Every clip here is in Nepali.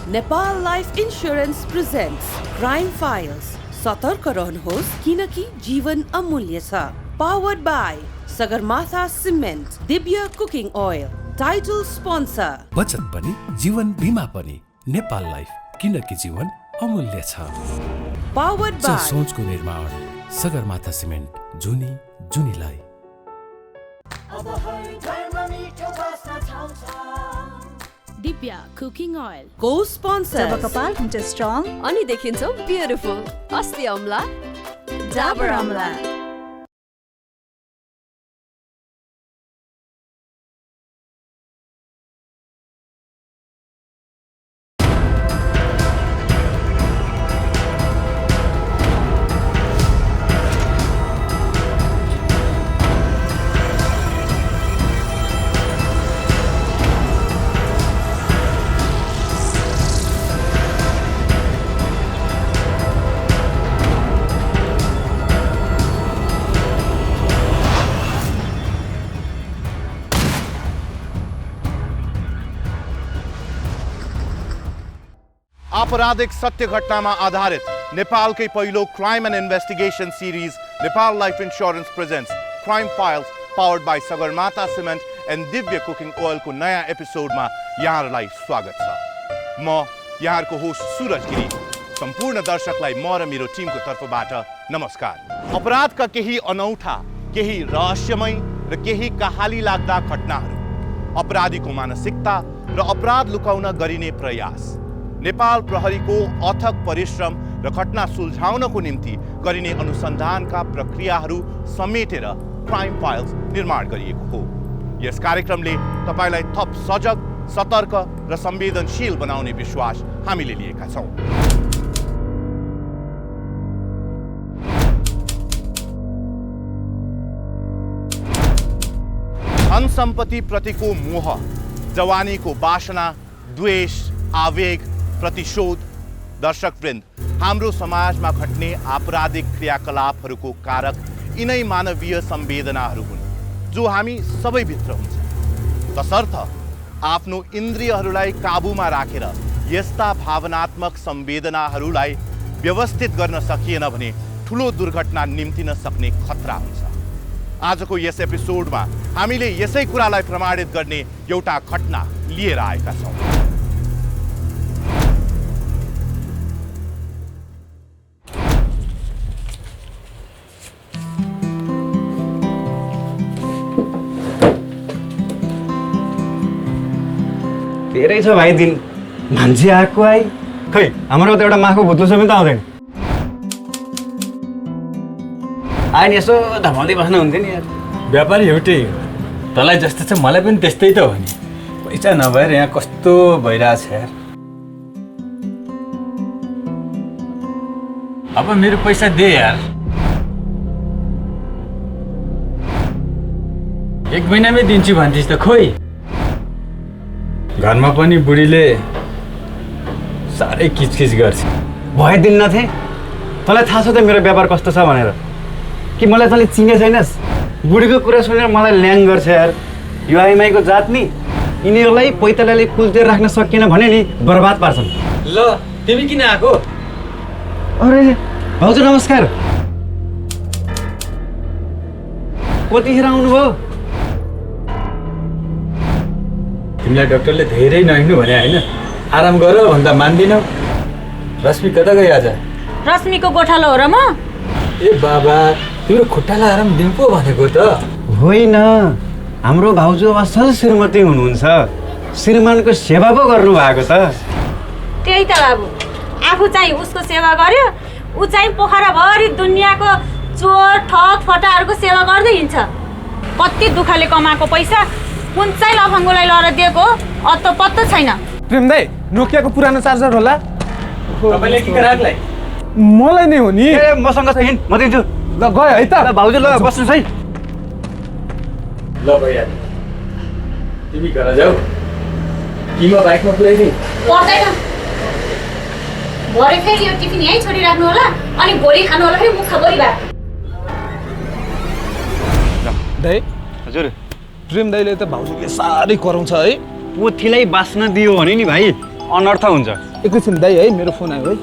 Nepal Life Insurance presents Crime Files. सतर्क रहनुहोस् किनकि जीवन अमूल्य छ. Powered by Sagarmatha Cement, Divya Cooking Oil. Title sponsor. बचत पनि जीवन बीमा पनि नेपाल लाइफ किनकि जीवन अमूल्य छ. Powered by सोचको निर्माण सगरमाथा सिमेन्ट जुनीलाई. Divya Cooking Oil. Co-sponsor. जब कपाल हुन्छ स्ट्रङ अनि देखिन्छौ ब्युटिफुल. अस्ति अम्ला डाबर अम्ला. आपराधिक सत्य घटनामा आधारित नेपालकै पहिलो crime and investigation series Nepal life insurance presents crime files powered by Sagarmatha cement and Divya cooking ओइलको नयाँ एपिसोडमा यहाँहरूलाई स्वागत छ. म यहाँहरूको होस्ट सुरज गिरी. सम्पूर्ण दर्शकलाई म र मेरो टिमको तर्फबाट नमस्कार. अपराधका केही अनौठा, केही रहस्यमय र केही कहाली लाग्दा घटनाहरू, अपराधीको मानसिकता र अपराध लुकाउन गरिने प्रयास, नेपाल प्रहरीको अथक परिश्रम र घटना सुल्झाउनको निम्ति गरिने अनुसन्धानका प्रक्रियाहरू समेटेर क्राइम फाइल्स निर्माण गरिएको हो. यस कार्यक्रमले तपाईलाई थप सजग, सतर्क र संवेदनशील बनाउने विश्वास हामीले लिएका छौं. धन सम्पत्ति प्रतिको मोह, जवानीको वासना, द्वेष, आवेग, प्रतिशोध. दर्शकवृन्द, हाम्रो समाजमा घट्ने आपराधिक क्रियाकलापहरूको कारक यिनै मानवीय संवेदनाहरू हुन् जो हामी सबैभित्र हुन्छ. तसर्थ आफ्नो इन्द्रियहरूलाई काबुमा राखेर यस्ता भावनात्मक संवेदनाहरूलाई व्यवस्थित गर्न सकिएन भने ठुलो दुर्घटना निम्तिन सक्ने खतरा हुन्छ. आजको यस एपिसोडमा हामीले यसै कुरालाई प्रमाणित गर्ने एउटा घटना लिएर आएका छौँ. धेरै छ भाइ दिन. मान्छे आएको आइ खै हाम्रो त एउटा माखो भुत्लो समेत आउँदैन. आयो नि यसो धमाउँदै बस्नु हुन्थ्यो नि यार. व्यापारी एउटै हो. तँलाई जस्तो छ मलाई पनि त्यस्तै त हो नि. पैसा नभएर यहाँ कस्तो भइरहेछ यार. अब मेरो पैसा दे यार. 1 महिनामै दिन्छु भन्थिस् त खोइ. घरमा पनि बुढीले साह्रै किचकिच गर्छ. भए दिन्न थिएँ. तँलाई थाहा छ त मेरो व्यापार कस्तो छ भनेर. कि मलाई तँले चिने छैनस्. बुढीको कुरा सुनेर मलाई ल्याङ गर्छ यार. यो आइमाईको जात नि यिनीहरूलाई पैतालाले कुल्तेर राख्न सकिएन भने नि बर्बाद पार्छन्. ल तिमी किन आएको? अरे भाउजू नमस्कार. कतिखेर आउनुभयो? तिमीलाई डाक्टरले धेरै नहिँड्नु भने होइन. आराम गर भन्दा मान्दिनौ. रश्मि कता गयो आज? रश्मिको गोठालो हो र म? ए बाबा, तिम्रो खुट्टालाई आराम दिनु पो भनेको त. होइन, हाम्रो भाउजू असल श्रीमती हुनुहुन्छ. श्रीमानको सेवा पो गर्नु भएको त. त्यही त बाबु, आफू चाहिँ उसको सेवा गर्यो, ऊ चाहिँ पोखराभरि दुनियाँको चोर ठग फटाहरूको सेवा गर्दै हिँड्छ. कति दुःखले कमाएको पैसा कुन चाहिँ लफङ्गोलाई लएर दिएको अत्तो पत्तो छैन. प्रेम दाइ, नोकियाको पुरानो चार्जर होला? तपाईले के ग्राहकलाई? मलाई नै हो नि. ए मसँग छ हिँड, म दिन्छु. ल गयो है त. ल भाउजू ल बस्नुहोस् है. ल भइहाल्यो. तिमी घर जाऊ. कि म बाइकमा पुऱ्याइदिउँ? पर्दैन. भरे फेरि यो टिफिन यहीँ छोडिराख्नु होला अनि भोलि खानु होला फेरि मुखभरि भात. दाइ हजुर. प्रेम दाइले त भाउजूले साह्रै कराउँछ है. पोथीलाई बास्न दियो भने नि भाइ अनर्थ हुन्छ. एकैछिन दाइ है, मेरो फोन आयो है।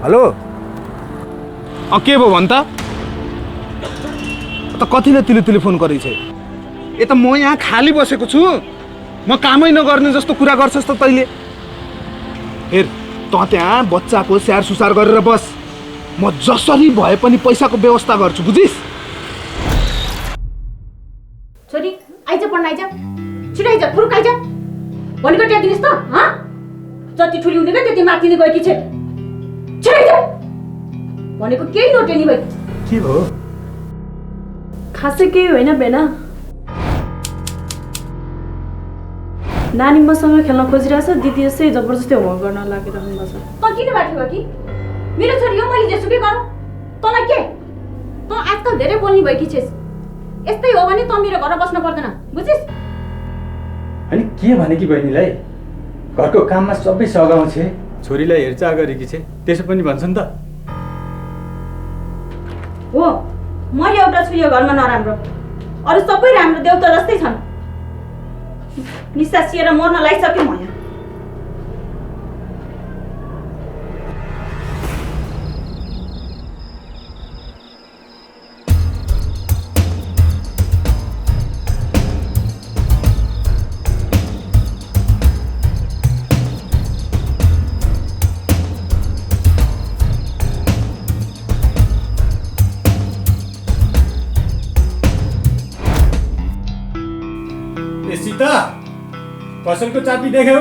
हेलो, के भयो भन् त कतिले तिले फोन गरेछ? ए त म यहाँ खाली बसेको छु, म कामै नगर्ने जस्तो कुरा गर्छस् त तैले। हेर त त्यहाँ बच्चाको स्याहार सुसार गरेर बस, म जसरी भए पनि पैसाको व्यवस्था गर्छु, बुझिस्? छोरी आइज, पढ्न आइज, छिटो आइज, फुरुक आइज भनेको टेकिदिनुहोस् त। जति ठुली हुने क्या त्यति माथिने गएकी छे। छिटो आइज भनेको केही नटेनी भए। के भयो? खासै केही होइन बेना। नानी मसँग खेल्न खोजिरहेछ, दिदी यसै जबरजस्ती होमवर्क गर्न लागेर हुँदैछ। त किन बाठ्यो कि मेरो छोरी हो, मैले जेसुकै गरौँ, तँलाई के? त आजकल धेरै बोल्ने भएकी छेस्। यस्तै हो भने त मेरो घरमा बस्न पर्दैन, बुझिस्? अनि के भने कि बहिनीलाई घरको काममा सबै सघाउँछे, छोरीलाई हेरचाह गरेकी छे, त्यसो पनि भन्छ नि त। हो, म एउटा छु यो घरमा नराम्रो, अरू सबै राम्रो देउता जस्तै छन्। निसासिएर मर्न लागिसक्यो म यहाँ। सीता, पसलको चाबी देख्यौ?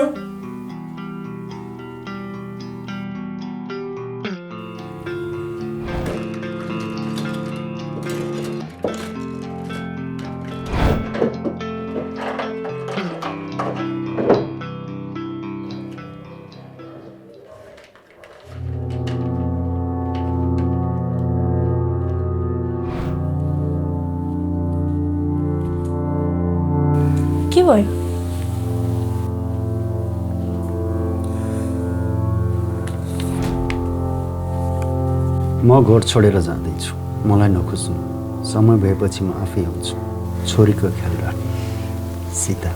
के भयो? म घर छोडेर जाँदैछु, मलाई नखोज्नु। समय भएपछि म आफै आउँछु। छोरीको ख्याल राख्नु, सीता।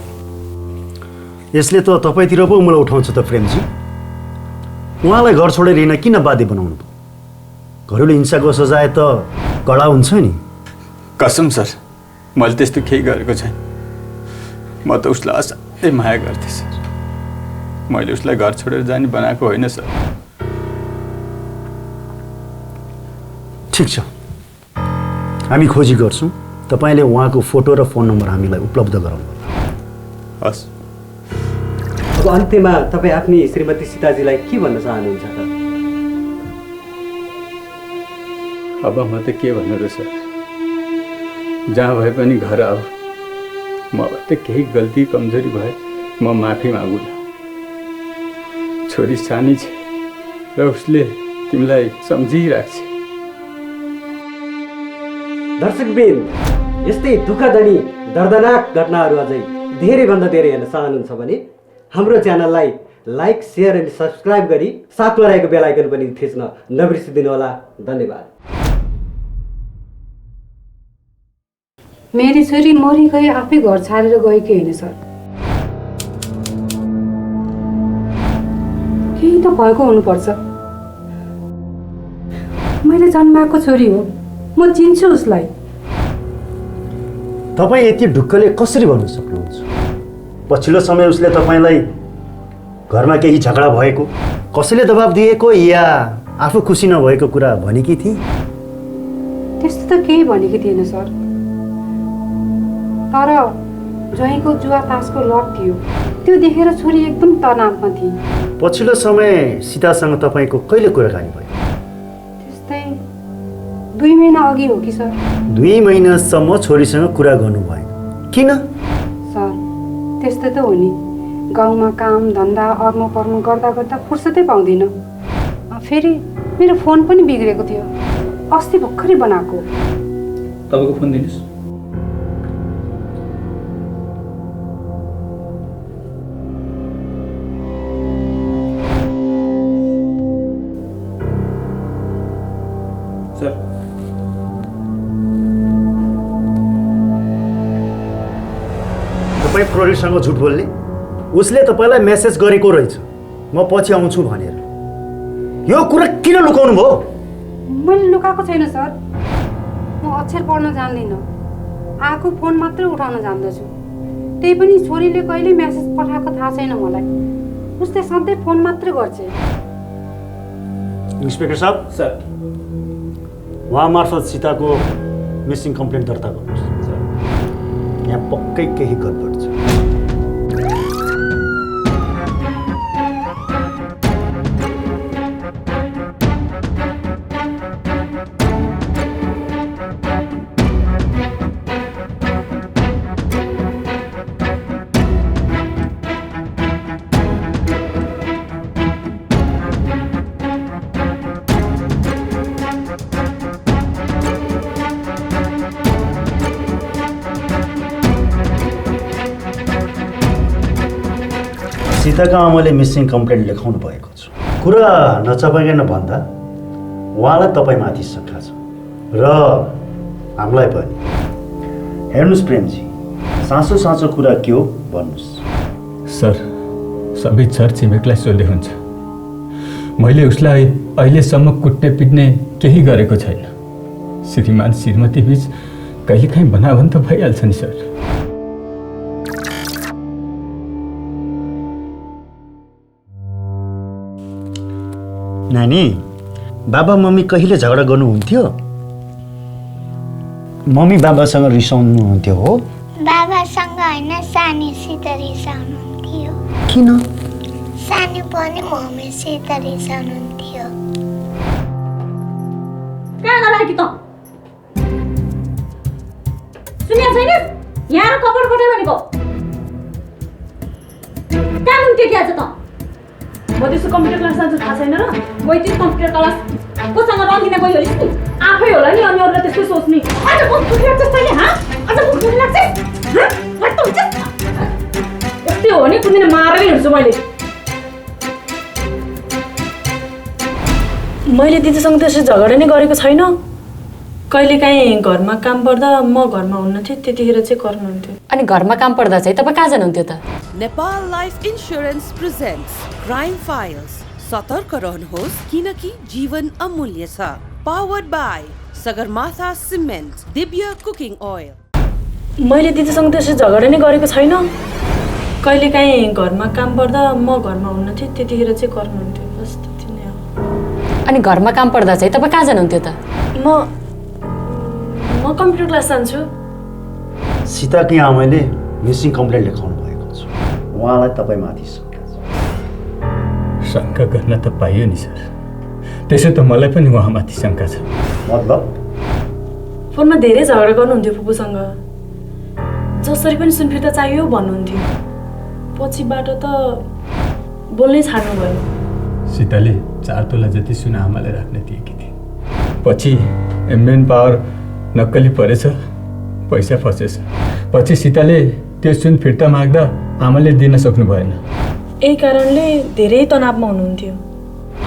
यसले त तपाईँतिर पो मलाई उठाउँछ त प्रेमजी। उहाँलाई घर छोडेर हिँड्न किन बाध्य बनाउनु भयो? घरेलु हिंसाको सजाय त कडा हुन्छ नि। कसम सर, मैले त्यस्तो केही गरेको छैन। म त उसलाई असाध्यै माया गर्थेँ सर। मैले उसलाई घर छोडेर जाने बनाएको होइन सर। ठिक छ, हामी खोजी गर्छौँ। तपाईँले उहाँको फोटो र फोन नम्बर हामीलाई उपलब्ध गराउनु। हस्। अब अन्त्यमा तपाईँ आफ्नी श्रीमती सीताजीलाई के भन्न चाहनुहुन्छ त? अब म त के भन्नु र सर, जहाँ भए पनि घर आऊ। मबाट केही गल्ती कमजोरी भए म माफी मागुला। छोरी सानी छ र उसले तिमीलाई सम्झिराख्छ। दर्शकबिन, यस्तै दुःखदनी दर्दनाक घटनाहरू अझै धेरैभन्दा धेरै हेर्न चाहनुहुन्छ भने हाम्रो च्यानललाई लाइक, सेयर अनि सब्सक्राइब गरी साथमा रहेको बेल आइकन पनि थिच्न नबिर्सिदिनुहोला। धन्यवाद। मेरी छोरी मरि गए, आफै घर छाडेर गएकी होइन सर। केही त भएको हुनुपर्छ। मैले जन्माएको छोरी हो, म चिन्छु उसलाई। तपाईँ यति ढुक्कले कसरी भन्न सक्नुहुन्छ? पछिल्लो समय उसले तपाईँलाई घरमा केही झगडा भएको, कसैले दबाब दिएको या आफू खुसी नभएको कुरा भनेकी थिए? त्यस्तो त केही भनेकी थिएन सर। तर ज्वाइँको जुवा तासको लट थियो, त्यो देखेर छोरी एकदम तनावमा थिए। पछिल्लो समय सीतासँग तपाईँको कहिले कुराकानी भयो? त्यस्तै 2 महिना अघि हो कि सर। 2 महिनासम्म छोरीसँग कुरा गर्नु भएन, किन? सर त्यस्तै त हो नि, गाउँमा काम धन्दा अर्म पर्म गर्दा गर्दा फुर्सदै पाउँदिनँ। फेरि मेरो फोन पनि बिग्रेको थियो, अस्ति भर्खरै बनाएको। तपाईँको फोन दिनुहोस्। सर, तपाईँ प्रहरीसँग झुट बोल्ने, उसले तपाईँलाई मेसेज गरेको रहेछ म पछि आउँछु भनेर। यो कुरा किन लुकाउनु भयो? मैले लुकाएको छैन सर। म अक्षर पढ्न जान्दिनँ, आएको फोन मात्रै उठाउन जान्दछु। त्यही पनि छोरीले कहिले मेसेज पठाएको थाहा छैन मलाई। उसले सधैँ फोन मात्रै गर्छ। इन्सपेक्टर साहब, सर उहाँ मार्फत सीताको मिसिङ कम्प्लेन दर्ता गर्नुहोस्। यहाँ पक्कै केही गडबड छ। सीताका आमाले मिसिङ कम्प्लेन लेखाउनु भएको छ। कुरा नचपाइकन भन्दा उहाँलाई तपाईँमाथि शङ्का छ र हामीलाई पनि। हेर्नुहोस् प्रेमजी, साँचो साँचो कुरा के हो भन्नुहोस्। सर, सबै छर छिमेकलाई सोधे हुन्छ। मैले उसलाई अहिलेसम्म कुट्ने पिट्ने केही गरेको छैन। श्रीमान श्रीमती बीच कहिलेकाहीँ भनाभन त भइहाल्छ नि सर। नानी, बाबा मम्मी कहिले झगडा गर्नुहुन्थ्यो? मम्मी बाबासँग रिसाउनुहुन्थ्यो हो? बाबासँग होइन, सानीसित रिसाउनुहुन्थ्यो। किन? सानी पनि मम्मीसित रिसाउनुहुन्थ्यो। कहाँ गलाकी त? सुन्या छैन? यहाँ कपड फटायो भनेको। कहाँ हुन्थ्यो क्या त? म त्यसो कम्प्युटर क्लास जान्छु थाहा छैन र? गइ त्यो कम्प्युटर क्लास कोसँग रङ्गिने गयो होलिस् नि? आफै होला नि, अनि अरूलाई त्यस्तै सोच्ने। अझ मुख फुटिरहेको छ तैँले, हाँ? अझ मुख फुटिरहेको छ? हाँ? फट्ट हुन्छ? यस्तै हो नि, कुनै मारेर हिँड्छु मैले। मैले दिदीसँग त्यसरी झगडा नै गरेको छैन। कहिलेकाहीँ घरमा काम पर्दा म घरमा हुन्न थिएँ, त्यतिखेर चाहिँ गर्नुहुन्थ्यो। अनि घरमा काम पर्दा चाहिँ तपाईँ कहाँ जानुहुन्थ्यो त? Nepal life insurance presents crime files. सतर्क रहनुहोस् किनकि जीवन अमूल्य छ। Powered by Sagarmatha cement, Divya cooking oil. मैले दिदीसँग त्यसरी झगडा नै गरेको छैन। कहिलेकाहीँ घरमा काम पर्दा म घरमा हुन्न थिएँ, त्यतिखेर चाहिँ गर्नुहुन्थ्यो। बस त्यति नै हो। अनि घरमा काम पर्दा चाहिँ तपाईँ कहाँ जानुहुन्थ्यो त? म कम्प्युटर क्लास जान्छु। सीताकी आमाले मिसिङ कम्प्लेन लेखाउनु भएको छ। उहाँलाई तपाईँमाथि शङ्का छ। शङ्का गर्न त पाइयो नि सर। त्यसो त मलाई पनि उहाँमाथि शङ्का छ। मतलब? फोनमा धेरै झगडा गर्नुहुन्थ्यो फुपूसँग। जसरी पनि सुन फिर्ता चाहियो भन्नुहुन्थ्यो। पछिबाट त बोल्नै छाड्नु भयो। सीताले 4 तोला जति सुन आमाले राख्न दिएकी थिए। पछि मेन पावर नक्कली परेछ, पैसा फसेछ। पछि सीताले त्यो सुन फिर्ता माग्दा आमाले दिन सक्नु भएन। यही कारणले धेरै तनावमा हुनुहुन्थ्यो।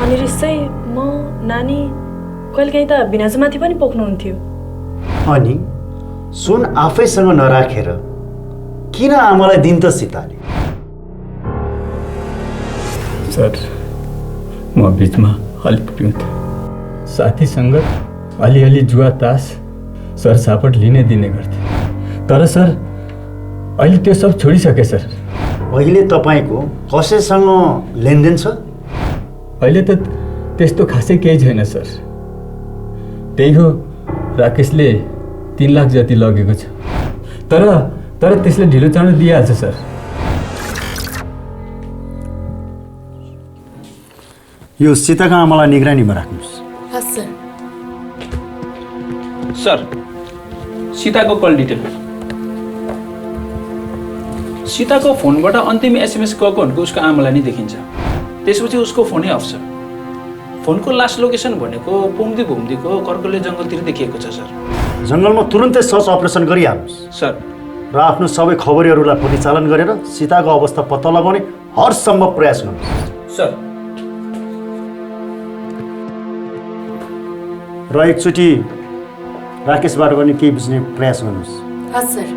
अनि रिसै म, नानी, कहिलेकाहीँ त भिनाजुमाथि पनि पोख्नुहुन्थ्यो। अनि सुन आफैसँग नराखेर किन आमालाई दिन त सीताले? सर, म बिचमा अलिक पिउँथेँ। साथीसँग अलिअलि जुवा तास सरसापट लिने दिने गर्थेँ। तर सर, अहिले त्यो सब छोडिसकेँ सर। अहिले तपाईँको कसैसँग लेनदेन छ? अहिले त त्यस्तो खासै केही छैन सर। त्यही हो, राकेशले 3 लाख जति लगेको छ। तर त्यसले ढिलो चाँडो दिइहाल्छ सर। यो सीताका आमालाई निगरानीमा राख्नुहोस्। हस् सर। सर, सीताको कल डिटेल। सीताको फोनबाट अन्तिम एसएमएस गएको भनेको उसको आमालाई नै देखिन्छ। त्यसपछि उसको फोनै अफ छ। फोनको लास्ट लोकेसन भनेको पुङ्दी भुम्दीको कर्कले जङ्गलतिर देखिएको छ सर। जङ्गलमा तुरुन्तै सर्च अपरेसन गरिहाल्नुहोस् सर। र आफ्नो सबै खबरीहरूलाई परिचालन गरेर सीताको अवस्था पत्ता लगाउने हर सम्भव प्रयास गर्नुहोस् सर। र एकचोटि राकेशबाट पनि केही बुझ्ने प्रयास गर्नुहोस्। हस् सर।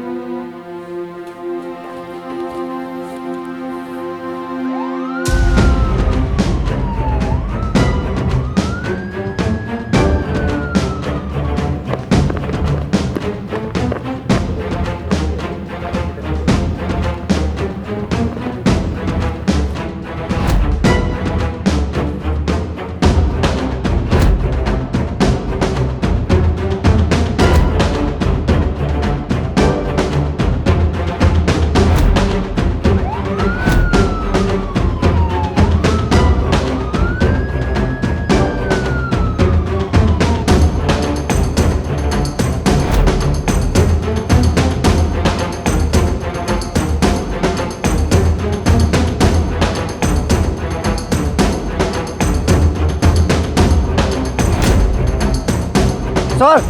सर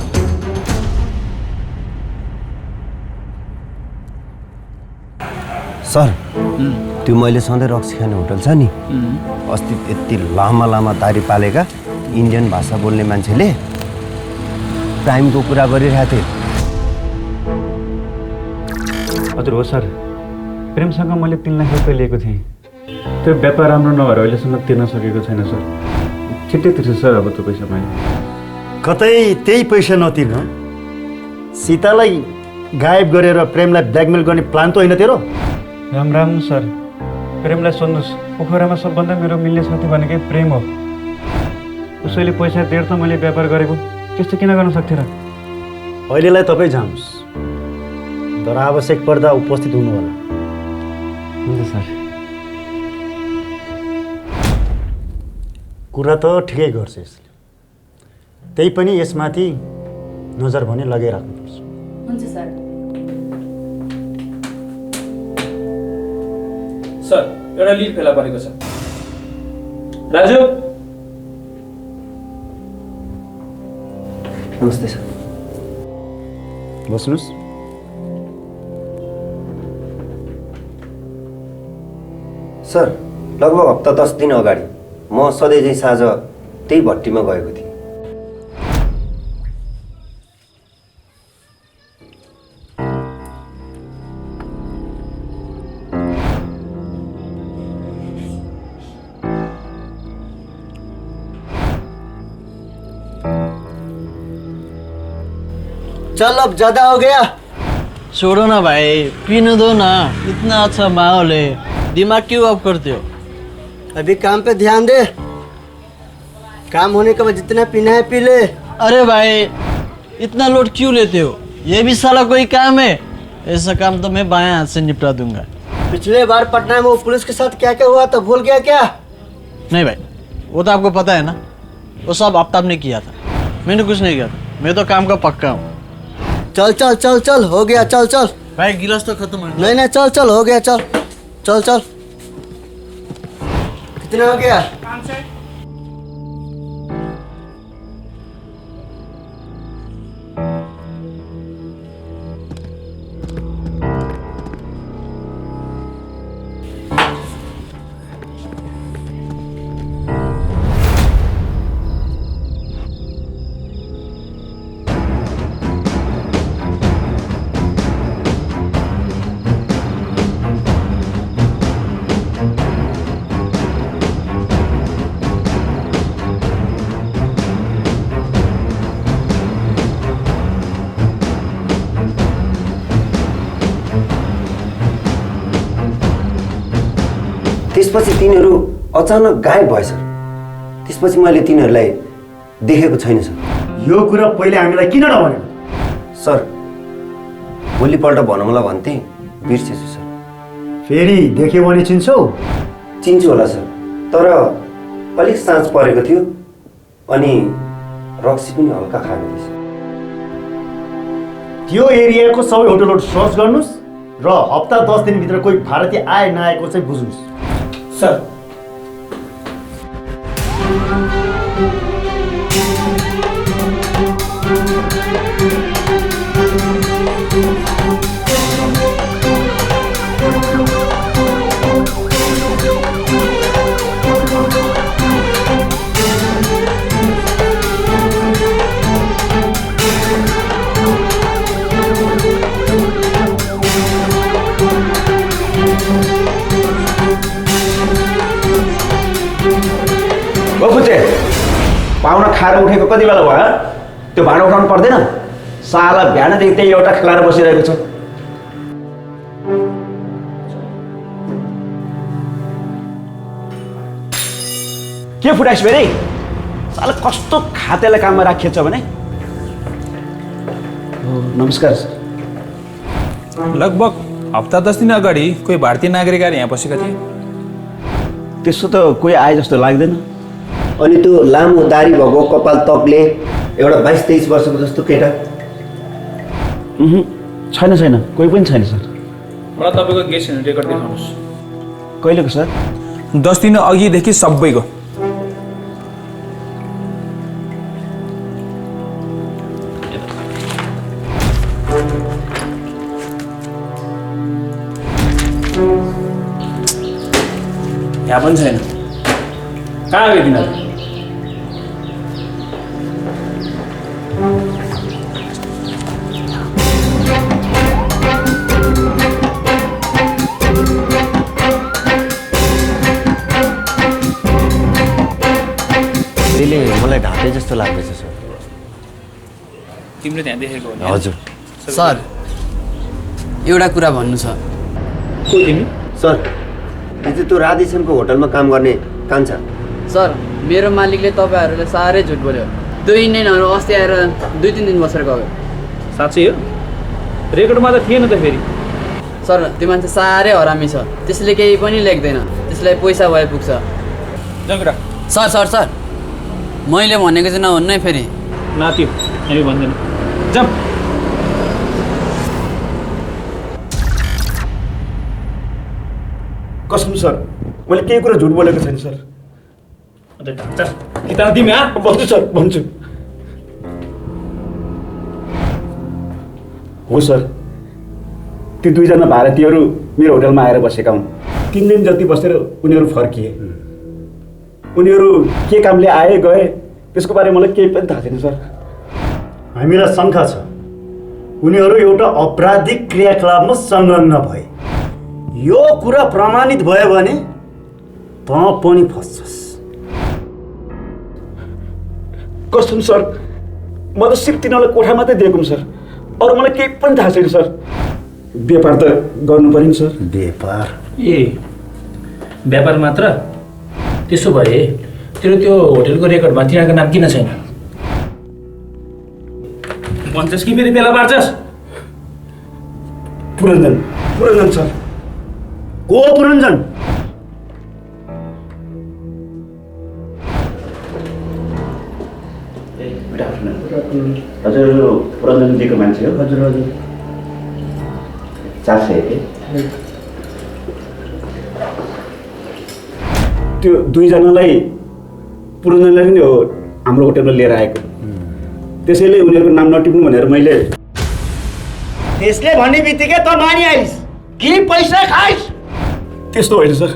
सर त्यो मैले सधैँ रक्सी खाने होटल छ नि अस्ति यति लामा लामा दारी पालेका इन्डियन भाषा बोल्ने मान्छेले क्राइमको कुरा गरिरहेको थिए। हजुर हो सर, प्रेमसँग मैले 3 लाख रुपियाँ लिएको थिएँ। त्यो व्यापार राम्रो नभएर अहिलेसम्म तिर्न सकेको छैन सर। छिट्टै तिर्छु सर अब त्यो पैसा मैले। कतै त्यही पैसा नतिर्न सीतालाई गायब गरेर प्रेमलाई ब्ल्याकमेल गर्ने प्लान त होइन तेरो? राम राम सर, प्रेमलाई सोध्नुहोस्, पोखरामा सबभन्दा मेरो मिल्ने साथी भनेकै प्रेम हो। उसैले पैसा दिएर त मैले व्यापार गरेको, त्यस्तो किन गर्न सक्थेँ र? अहिलेलाई तपाईँ जानुहोस्, तर आवश्यक पर्दा उपस्थित हुनु होला। हुन्छ सर। कुरा त ठिकै गर्छ यसले, त्यही पनि यसमाथि नजर भने लगाइराख्नुपर्छ। हुन्छ सर। सर एउटा लिड फेला परेको छ। राजु नमस्ते सर। बस्नुहोस्। सर लगभग हप्ता 10 दिन अगाडि म सधैँ चाहिँ साँझ त्यही भट्टीमा गएको थिएँ। चल अब ज्यादा हो गया। छोड़ो ना भाई, पीने दो ना, इतना अच्छा माहौल है, दिमाग क्यों ऑफ करते हो? अभी काम पे ध्यान दे, काम होने के बाद जितना पीना है पी ले। अरे भाई इतना लोड क्यों लेते हो? ये भी साला कोई काम है? ऐसा काम तो मैं बाएं हाथ से निपटा दूंगा। पिछले बार पटना में वो पुलिस के साथ क्या क्या हुआ था भूल गया क्या? नहीं भाई, वो तो आपको पता है ना, वो सब आफ्ताब ने किया था, मैंने कुछ नहीं किया था, मैं तो काम का पक्का हूँ। चल चल चल चल हो गया, चल चल भाई गिलास तो खत्म है। नहीं नहीं चल चल हो गया, चल चल चल। कितना हो गया? 500। त्यसपछि तिनीहरू अचानक गायब भए सर। त्यसपछि मैले तिनीहरूलाई देखेको छैन सर। यो कुरा पहिले हामीलाई किन नभनेको? सर भोलिपल्ट भनौँला भन्थे, बिर्सेछु सर। फेरि देख्यो भने चिन्छौ? चिन्छु होला सर, तर अलिक साँझ परेको थियो अनि रक्सी पनि हल्का खाएको थिएँ। त्यो एरियाको सबै होटलहरू सर्च गर्नुहोस् र हप्ता 10 दिनभित्र कोही भारतीय आए नआएको चाहिँ बुझ्नुहोस्। सर पाहुना खाएर उठेको कति बेला भयो? त्यो भाँडा उठाउनु पर्दैन? साला बिहानदेखि त्यही एउटा खेलाएर बसिरहेको छ। के फुटाइस फेरि? साला कस्तो खातेलाई काममा राखिएछ भने? नमस्कार सर। लगभग हप्ता 10 दिन अगाडि कोही भारतीय नागरिक आएर यहाँ बसेका थिए। त्यसो त कोही आए जस्तो लाग्दैन। अनि त्यो लामो दारी भएको कपाल तप्ले एउटा 22-23 वर्षको जस्तो केटा? छैन छैन, कोही पनि छैन सर। मलाई तपाईँको गेस्ट रेकर्ड देखाउनुहोस्। कहिलेको सर? 10 दिन अघिदेखि सबैको। पनि छैन। कहाँ गयो तिनीहरू? त्यसले मलाई ढाँटे जस्तो लाग्दैछ सर। तिमीले त्यहाँ देखेको हो नि? हजुर सर एउटा कुरा भन्नु छ। को तिमी? सर हिजो त्यो राधेश्यामको होटलमा काम गर्ने कान्छा। सर मेरो मालिकले तपाईँहरूले साह्रै झुट बोल्यो। 2 इन्डियनहरू अस्ति आएर 2-3 दिन बसेर गयो। साँच्चै हो? रेकर्डमा त थिएन त फेरि। सर त्यो मान्छे साह्रै हरामी छ, त्यसले केही पनि लेख्दैन, त्यसलाई पैसा भए पुग्छ। जङ्गडा सर सर सर मैले भनेको चाहिँ नभन्नु है फेरि। नात्यो हामी भन्दैन। जाऊ। कसम सर मैले केही कुरा झुट बोलेको छैन सर। अन्त ढाँचा किताब तिमी भन्छु सर भन्छु। हो सर ती 2 जना भारतीयहरू मेरो होटलमा आएर बसेका हुन्। 3 दिन जति बसेर उनीहरू फर्किए। उनीहरू के कामले आए गए त्यसको बारेमा मलाई केही पनि थाहा छैन सर। हामीलाई शङ्का छ उनीहरू एउटा आपराधिक क्रियाकलापमा संलग्न भए। यो कुरा प्रमाणित भयो भने त पनि फस्छस्। कसम सर म त सिर्फ तिनीहरूलाई कोठा मात्रै दिएको सर, अरू मलाई केही पनि थाहा छैन सर। व्यापार त गर्नु पर्यो नि सर। व्यापार? ए व्यापार मात्र? त्यसो भए तेरो त्यो होटलको रेकर्डमा तिनीहरूको नाम किन छैन? भन्छस् कि फेरि बेला पार्छस्? पुरञ्जन पुरञ्जन सर। को पुरञ्जन? हजुर पुरञ्जनजीको मान्छे हो? हजुर हजुर। 400 के? त्यो 2 जनालाई पुरञ्जनलाई पनि हो हाम्रो होटलमा लिएर आएको। त्यसैले उनीहरूको नाम नटिप्नु भनेर मैले। त्यसले भन्ने बित्तिकै त मानिहालिस् कि पैसा खाइस्? त्यस्तो होइन सर।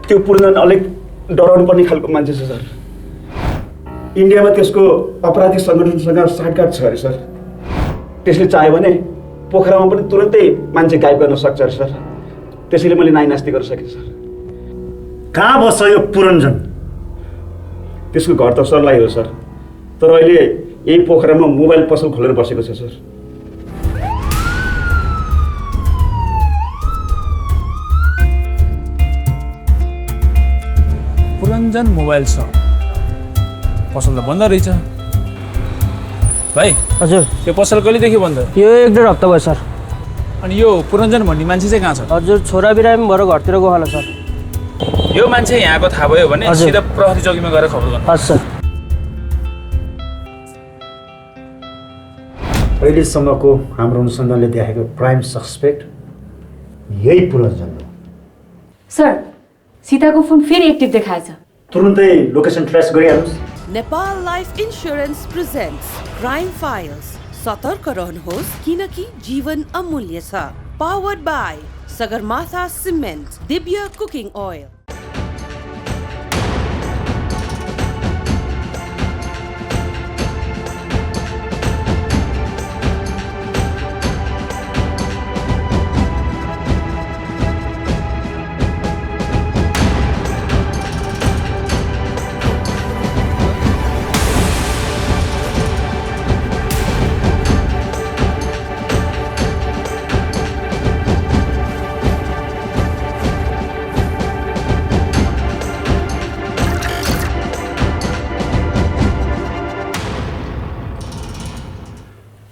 त्यो पुरञ्जन अलिक डराउनु पर्ने खालको मान्छे छ सर। इन्डियामा त्यसको अपराधिक सङ्गठनसँग साटगाँठ छ अरे सर। त्यसले चाह्यो भने पोखरामा पनि तुरन्तै मान्छे गायब गर्न सक्छ अरे सर। त्यसैले मैले नाइनास्ती गर्न सकेँ सर। कहाँ बस्छ यो पुरञ्जन? त्यसको घर त सरलाई हो सर, तर अहिले यही पोखरामा मोबाइल पसल खोलेर बसेको छ सर। पुरञ्जन मोबाइल सप पसल त बन्द रहेछ। भाइ हजुर त्यो पसल कहिलेदेखि बन्द? यो 1-1.5 हप्ता भयो सर। अनि यो पुरञ्जन भन्ने मान्छे चाहिँ कहाँ छ? हजुर छोरा बिरामी भएर घरतिर गयो होला सर। यो मान्छे यहाँको थाहा भयो भने सिधा प्रहरी चौकीमा गएर खबर गर्नु। हजुर सर। अहिलेसम्मको हाम्रो अनुसन्धानले देखाएको प्राइम सस्पेक्ट यही पुरञ्जन हो। सर सीताको फोन फेरि एक्टिभ देखाएछ। तुरुन्तै लोकेसन ट्रेस गरिहाल्नुहोस्। Nepal life insurance presents crime files. सतर्क रहनुहोस् किनकि जीवन अमूल्य छ। Powered by Sagarmatha cement, Divya cooking oil.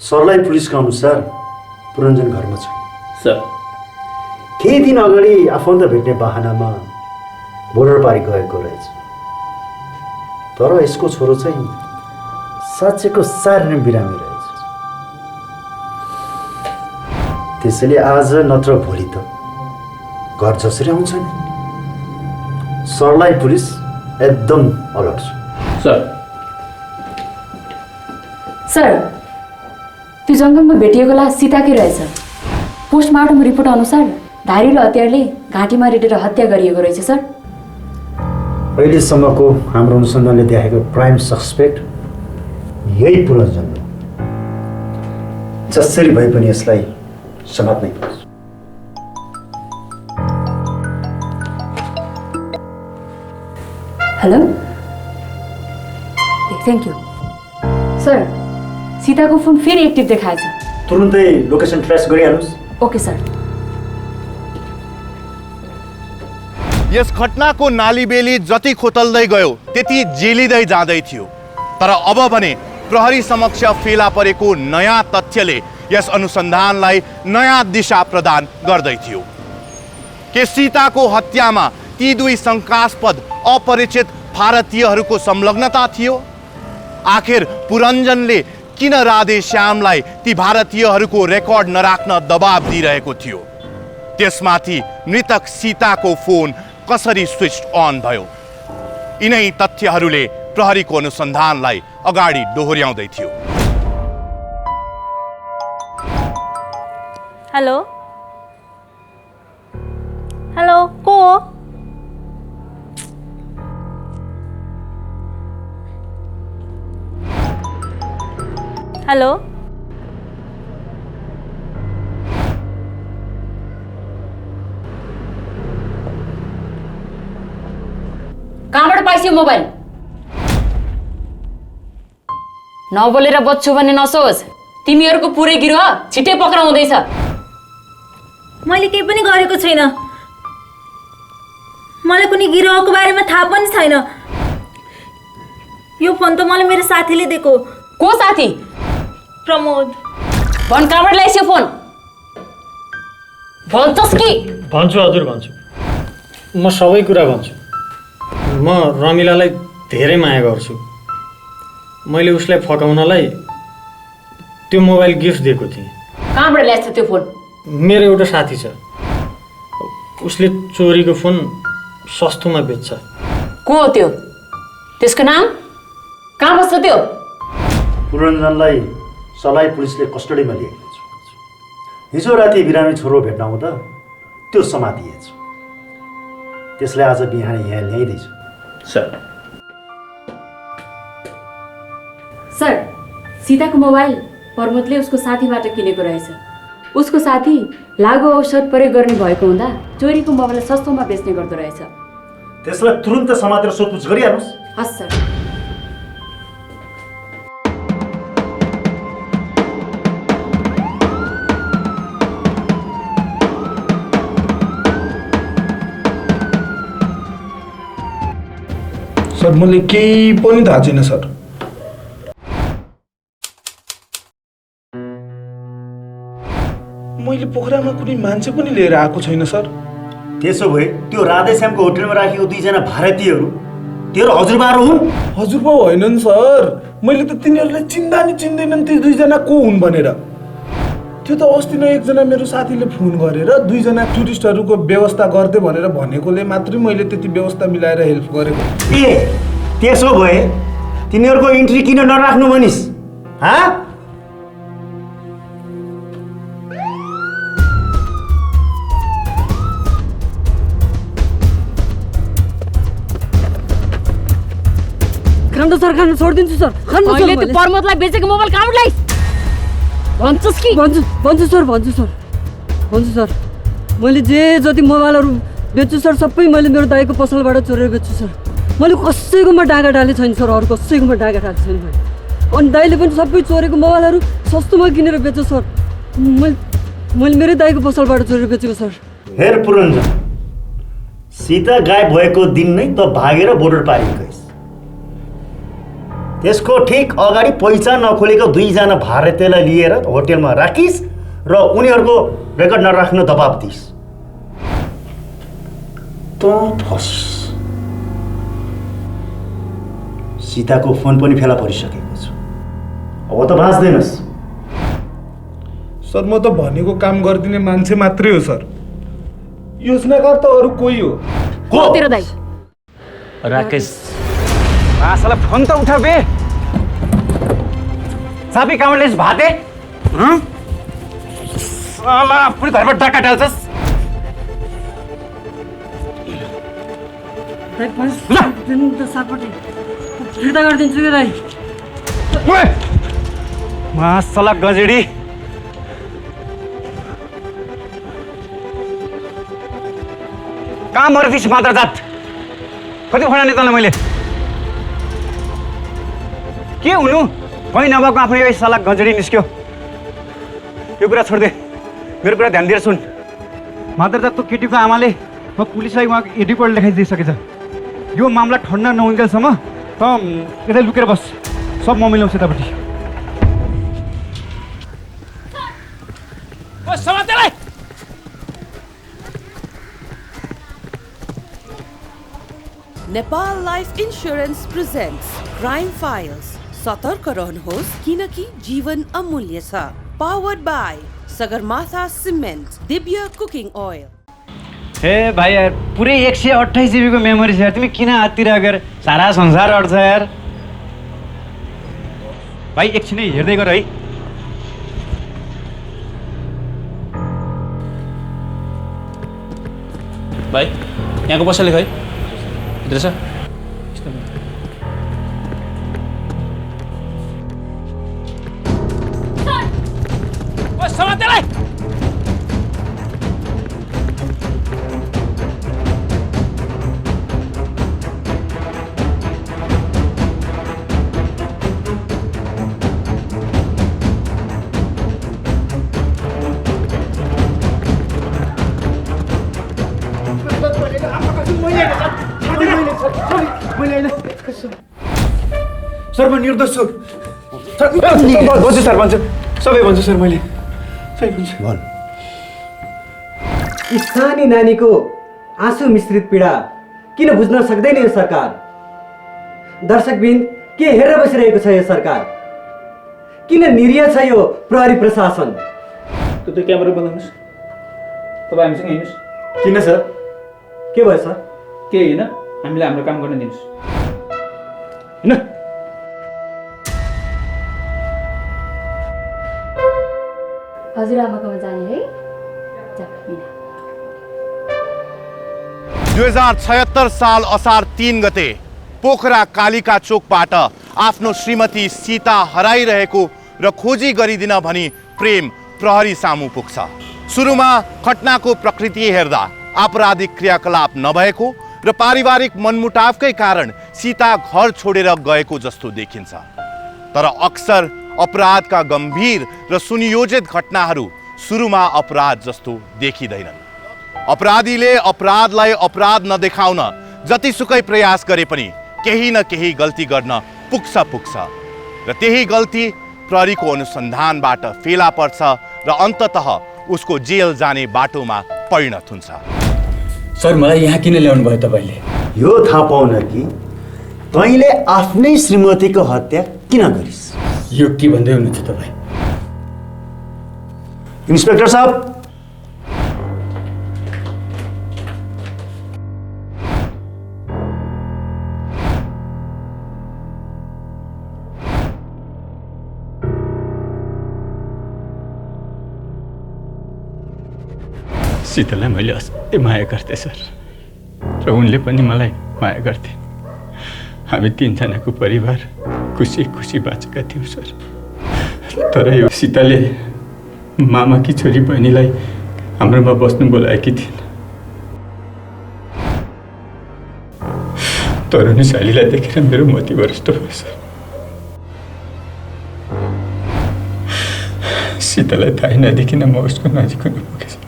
सरलाई पुलिसका अनुसार पुरञ्जन घरमा छ सर। केही दिन अगाडि आफन्त भेट्ने बाहनामा बोर्डर पारी गएको रहेछ। तर यसको छोरो चाहिँ साँच्चैको सार्ने बिरामी रहेछ। त्यसैले आज नत्र भोलि त घर जसरी आउँछ नि। सरलाई पुलिस एकदम अलर्ट छ। सर सर त्यो जङ्गलमा भेटिएको लास सीताकै रहेछ। पोस्टमार्टम रिपोर्ट अनुसार धारिलो हतियारले घाँटीमा रेटेर हत्या गरिएको रहेछ सर। अहिलेसम्मको हाम्रो अनुसन्धानले देखाएको प्राइम सस्पेक्ट यही पुरञ्जन हो। जसरी भए पनि यसलाई समात्नै पर्छ। Hello, thank you sir. सीताको फोन फेरि एक्टिभ देखाएछ। तुरुन्तै लोकेसन ट्रेस गरिहाल्नुहोस्। Okay sir. यस घटनाको नालीबेली जति खोतल्दै गयो त्यति जेलिँदै जाँदै थियो। तर अब भने प्रहरी समक्ष फेला परेको नयाँ तथ्यले यस अनुसन्धानलाई नयाँ दिशा प्रदान गर्दै थियो। के सीताको हत्यामा ती दुई शङ्कास्पद अपरिचित भारतीयहरूको संलग्नता थियो? आखिर पुरञ्जनले किन राधे श्यामलाई ती भारतीयहरूको रेकर्ड नराख्न दबाब दिइरहेको थियो? त्यसमाथि मृतक सीताको फोन कसरी स्विच अन भयो? यिनै तथ्यहरूले प्रहरीको अनुसन्धानलाई अगाडि दोहोर्याउँदै थियो। हेलो हेलो, को हो? हेलो, कहाँबाट पाइस्यो मोबाइल? नबोलेर बच्छु भन्ने नसोच। तिमीहरूको पुरै गिरोह छिट्टै पक्राउँदैछ। मैले केही पनि गरेको छैन। मलाई कुनै गिरोहको बारेमा थाहा पनि छैन। यो फोन त मलाई मेरो साथीले दिएको। को साथी? प्रमोद। भन, कहाँबाट ल्याइस्यो फोन? भन्छस् कि? भन्छु हजुर, भन्छु। म सबै कुरा भन्छु। म रमिलालाई धेरै माया गर्छु। मैले उसलाई फकाउनलाई त्यो मोबाइल गिफ्ट दिएको थिएँ। कहाँबाट ल्याइस् त्यो फोन? मेरो एउटा साथी छ, उसले चोरीको फोन सस्तोमा बेच्छ। को हो त्यो? त्यसको नाम? कहाँ बस्छ त्यो? पुरञ्जनलाई सलाई पुलिसले कस्टडीमा लिएको छ। हिजो राति बिरामी छोरो भेट्न आउँदा त्यो समातिएछ। त्यसलाई आज बिहान यहाँ ल्याइदिन्छु। सर सर, सीताको मोबाइल प्रमोदले उसको साथीबाट किनेको रहेछ। उसको साथी लागु औषध प्रयोग गर्ने भएको हुँदा चोरीको मोबाइल सस्तोमा बेच्ने गर्दो रहेछ। त्यसलाई तुरुन्त समातेर सोधपुछ गरिहाल्नुहोस्। हस् सर। सर, मलाई केही पनि थाहा छैन सर। मैले पोखरामा कुनै मान्छे पनि लिएर आएको छैन सर। त्यसो भए त्यो राधेश्यामको होटलमा राखेको दुईजना भारतीयहरू तेरो हजुरबाहरू हुन्? हजुरबा होइनन् सर। मैले त तिनीहरूलाई चिन्दा नि चिन्दैनन् ती दुईजना को हुन् भनेर। त्यो त अस्ति नै एकजना मेरो साथीले फोन गरेर दुईजना टुरिस्टहरूको व्यवस्था गर्दै भनेर भनेकोले मात्रै मैले त्यति व्यवस्था मिलाएर हेल्प गरेको। ए, त्यसो भए तिनीहरूको इन्ट्री किन नराख्नु भनिस्? हाँ? खानु सर, खानु छोडिदिन्छु सर। मैले त्यो प्रमोदलाई बेचेको मोबाइल कहाँबाट ल्याइस्? भन्छस् कि? भन्छु सर, भन्छु सर, भन्छु सर। मैले जे जति मोबाइलहरू बेच्छु सर, सबै मैले मेरो दाइको पसलबाट चोरेर बेच्छु सर। मैले कसैकोमा डाँगा डाले छैन सर, अरू कसैकोमा डाँगा डाले छैन मैले। अनि दाइले पनि सबै चोरेको मोबाइलहरू सस्तोमा किनेर बेच्छ सर। मैले मेरै दाइको पसलबाट चोरेर बेचेको सर। हेर पुरञ्जन, सीता गायब भएको दिन नै त भागेर बोर्डर पारि गइस्। त्यसको ठिक अगाडि पहिचान नखोलेको दुईजना भारतीयलाई लिएर होटलमा राखिस् र उनीहरूको रेकर्ड नराख्न दबाब दिइस्। त फसिस्। सीताको फोन पनि फेला परिसकेको छ। अब त बाँच्दैनस्। सर, म त भनेको काम गरिदिने मान्छे मात्रै हो सर। योजनाकार त अरू कोही हो। को तेरो दाइ? राकेश। साला फोन त उठा बे। सापी कहाँबाट ल्याइस् भाते? साला पुरै घरमा डाका डाल्छस्। दाइ पैसा दिनु त सापट्टि फिर्ता गरिदिन्छु कि दाइ। मासला गजेडी कहाँ मर्दिस मात्र जात कति खडा नि तँलाई मैले के हुनु कहीँ नभएको आफ्नो यो सला गजेडी निस्क्यो। यो कुरा छोड्दे मेरो कुरा ध्यान दिएर सुन। मात्र जात केटीको आमाले पुलिसलाई उहाँको एडिपोर्ट लेखाइदिइसकेछ। यो मामला ठन्डा नहुन्जेलसम्म त यतै लुकेर बस, सब म मिलाउँछु यतापट्टि। Nepal life insurance presents crime files. सतर्क रहनुहोस् किनकि जीवन अमूल्य छ। Powered by Sagarmatha cement, Divya cooking oil. हे भाइ यार पुरै 128 GB को मेमोरी छ यार, तिमी किन हाततिर गएर सारा संसार अड्छ यार। भाइ एकछिनै हेर्दै गर है। भाइ यहाँको पैसा लेख है, भित्र छ। सर म निर्दोष छु। भन्छु सर, भन्छु सबै भन्छु सर, मैले सबै भन्छु। भन। सानी नानीको आँसु मिश्रित पीडा किन बुझ्न सक्दैन यो सरकार? दर्शकबिन के हेरेर बसिरहेको छ यो सरकार? किन निरीह छ यो प्रहरी प्रशासन? त्यो क्यामेरा बनाउनुहोस्, तपाईँ हामीसँग हिँड्नुहोस्। किन सर? के भयो सर? के होइन, हामीलाई हाम्रो काम गर्न दिनुहोस्। होइन हजुरआमाकोमा जाने है। 2076 साल असार 3 गते पोखरा कालिका चोकबाट आफ्नो श्रीमती सीता हराइरहेको र खोजी गरिदिन भनी प्रेम प्रहरी सामु पुग्छ। सुरुमा घटनाको प्रकृति हेर्दा आपराधिक क्रियाकलाप नभएको र पारिवारिक मनमुटावकै कारण सीता घर छोडेर गएको जस्तो देखिन्छ। तर अक्सर अपराधका गम्भीर र सुनियोजित घटनाहरू सुरुमा अपराध जस्तो देखिँदैनन्। अपराधीले अपराधलाई अपराध नदेखाउन जतिसुकै प्रयास गरे पनि केही न केही गल्ती गर्न पुग्छ र त्यही गल्ती प्रहरीको अनुसन्धानबाट फेला पर्छ र अन्ततः उसको जेल जाने बाटोमा परिणत हुन्छ। सर मलाई यहाँ किन ल्याउनु भयो तपाईँले? यो थाहा पाउन कि तैँले आफ्नै श्रीमतीको हत्या किन गरिस्। यो के भन्दै हुनुहुन्छ तपाईँ? इन्स्पेक्टर साहब, सीतालाई मैले असाध्यै माया गर्थेँ सर, र उनले पनि मलाई माया गर्थे। हामी 3 जनाको परिवार खुसी खुसी बाँचेका थियौँ सर। तर यो सीताले मामाकी छोरी बहिनीलाई हाम्रोमा बस्नु बोलाएकी थिइन्। तरुणी शालीलाई देखेर मेरो मोती भ्रष्ट भयो सर। सीतालाई थाहै नदेखिन म उसको नजिक हुन पुगेँ सर।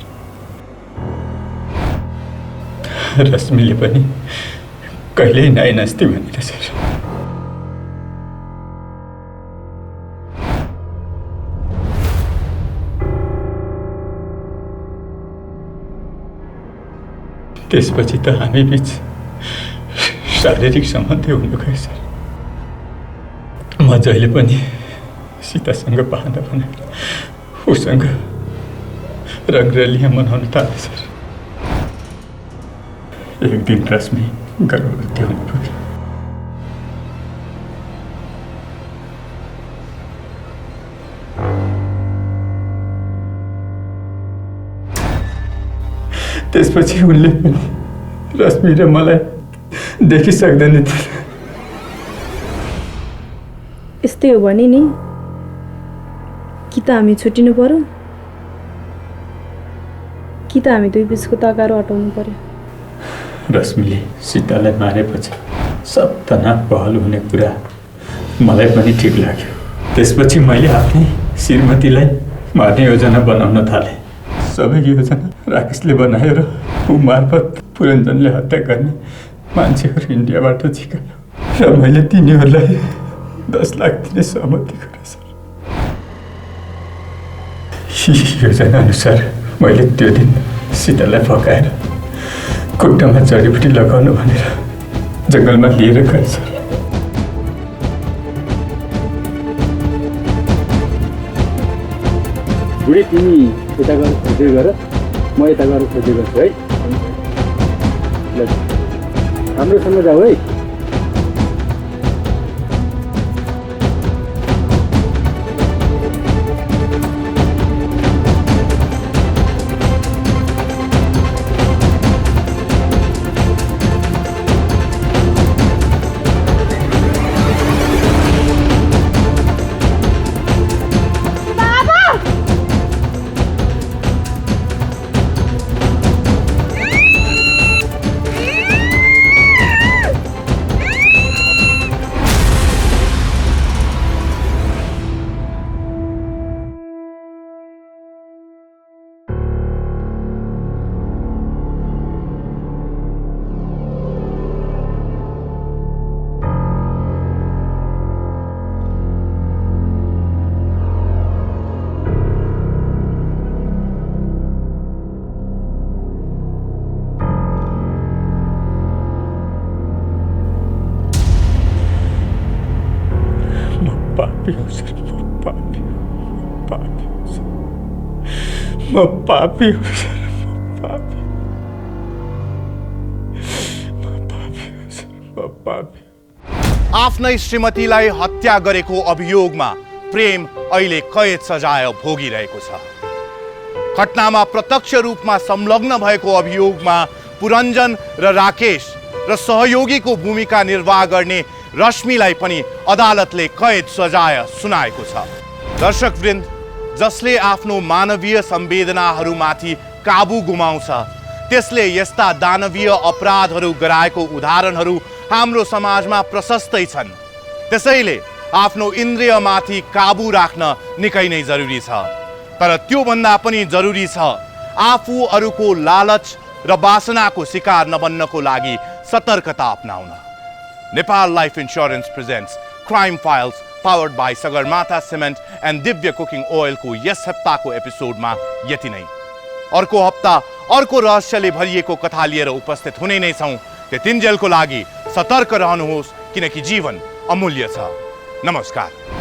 रश्मिले पनि कहिल्यै नाइ नास्ति भनेर सर। त्यसपछि त हामी बीच शारीरिक सम्बन्ध हुन गयो सर। म जहिले पनि सीतासँग बहाना बनाएर उसँग रंगरलियाँ मनाउन थालेँ सर। एक दिन रश्मि गर्भवती हुन पुग्यो। त्यसपछि उनले पनि रश्मि र मलाई देखिसक्दैन थिएँ। यस्तै हो भने नि कि त हामी छुट्टिनु पर्यो कि त हामी दुई बिचको तगारो हटाउनु पर्यो। रश्मिले सीतालाई मारेपछि सब तनाव बहल हुने कुरा मलाई पनि ठिक लाग्यो। त्यसपछि मैले आफ्नै श्रीमतीलाई मार्ने योजना बनाउन थालेँ। सबै योजना राकेशले बनायो र ऊ मार्फत पुरञ्जनले हत्या गर्ने मान्छेहरू इन्डियाबाट झिकायो र मैले तिनीहरूलाई 10 लाख दिने सहमति गरेँ सर। योजना अनुसार मैले त्यो दिन सीतालाई फकाएर खुट्टामा जडीबुटी लगाउनु भनेर जङ्गलमा लिएर गएँ सर। बुढी तिमी यता गएर खोज्दै गर, म यता गएर खोज्दै गर्छु है। ल राम्रोसँग जाऊ है। पापी हूँ सर, मैं पापी हूँ सर, आफ्नै श्रीमतीलाई हत्या गरेको अभियोगमा प्रेम अहिले कैद सजाय भोगिरहेको छ। घटनामा प्रत्यक्ष रूपमा संलग्न भएको अभियोगमा पुरञ्जन र राकेश र सहयोगीको भूमिका निर्वाह गर्ने रश्मिलाई पनि अदालतले कैद सजाय सुनाएको छ। दर्शकवृन्द, जसले आफ्नो मानवीय संवेदनाहरूमाथि काबु गुमाउँछ त्यसले यस्ता दानवीय अपराधहरू गराएको उदाहरणहरू हाम्रो समाजमा प्रशस्तै छन्। त्यसैले आफ्नो इन्द्रियमाथि काबु राख्न निकै नै जरुरी छ। तर त्यो भन्दा पनि जरुरी छ आफू अरूको लालच र वासनाको शिकार नबन्नको लागि सतर्कता अपनाउन। Nepal life insurance presents crime files powered by Sagarmatha cement and Divya cooking ओइलको यस हप्ताको एपिसोडमा यति नै। अर्को हप्ता अर्को रहस्यले भरिएको कथा लिएर उपस्थित हुने नै छौँ। त्यतिन्जेलको लागि सतर्क रहनुहोस्, किनकि जीवन अमूल्य छ। नमस्कार।